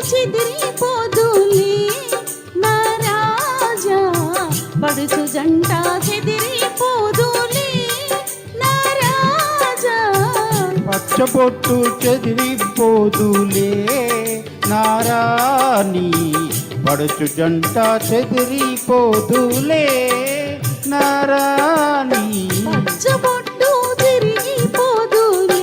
చెదిరిపోదులే నా రాజా పడుచు జంట చెదిరిపోదులే నా రాజా పచ్చబొట్టు చెదిరిపోదులే నారాణి పడుచు జంట చెదిరిపోదులే నారాణి పచ్చబొట్టు చెదిరిపోదులే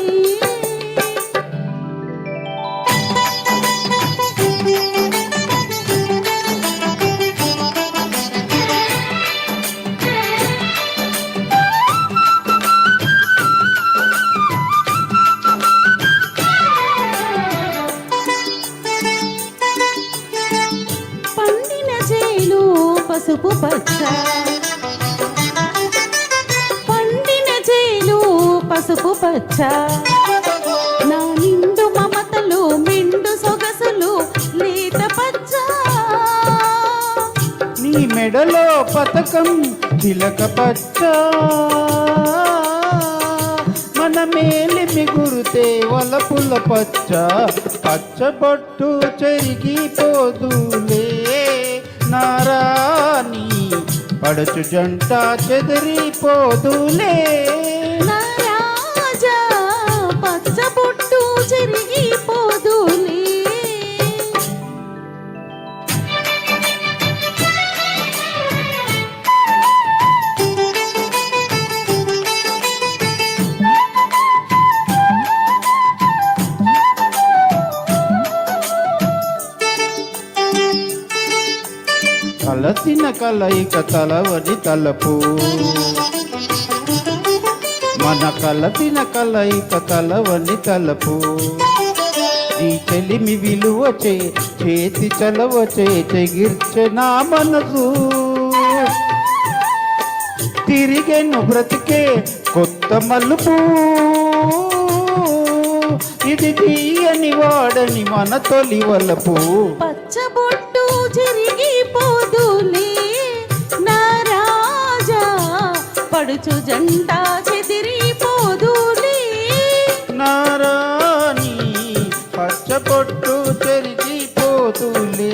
పండిన చేను పసుపు పచ్చ పండిన చేను పసుపు పచ్చ నా నిండు మమతలు మెండు సొగసులు లేత పచ్చ నీ మెడలో పతకం తిలక పచ్చ మన మేలి మిగురుతే వలపుల పచ్చ పచ్చబొట్టు చెరిగిపోదులే నారాణి పడుచు జంట చెదిరిపోదులే నా రాజా పచ్చబొట్టు చెరిగిపోదులే కలసిన కలయిక తలవని తలపు మన కలసిన కలయిక తలవని తలపు నీ చెలిమి విలువచే చేతి చలవచే చెగిర్చె నా మనసు తిరిగెను బ్రతికే కొత్త మలుపు ఇది తీయని వాడని మన తొలి వలపు పచ్చబొట్టు చెరిగిపోదులే నా రాజా పడుచు జంట చెదిరిపోదులే నారాణి పచ్చబొట్టు చెరిగిపోదులే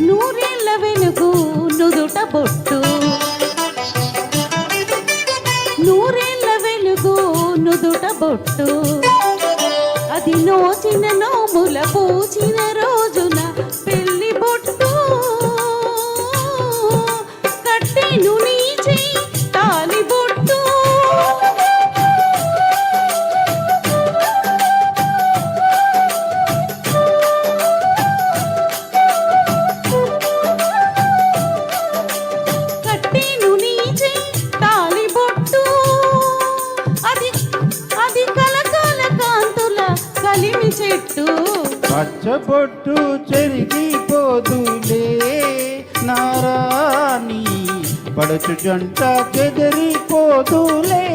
నూరేళ్ల వెలుగు నుదుట బొట్టు నూరేళ్ల వెలుగు నుదుట బొట్టు అది నోచిన నోముల పూచిన రోజున పెళ్లి బొట్టు కట్టెను నీ చెయ్యి తాలి బొట్టు కట్టెను నీ చెయ్యి తాలి బొట్టు అది అది కలకాల కాంతుల కలిమి చెట్టు పచ్చబొట్టు చెరిగిపోదులే నారాణి పడుచు జంట చెదిరిపోదులే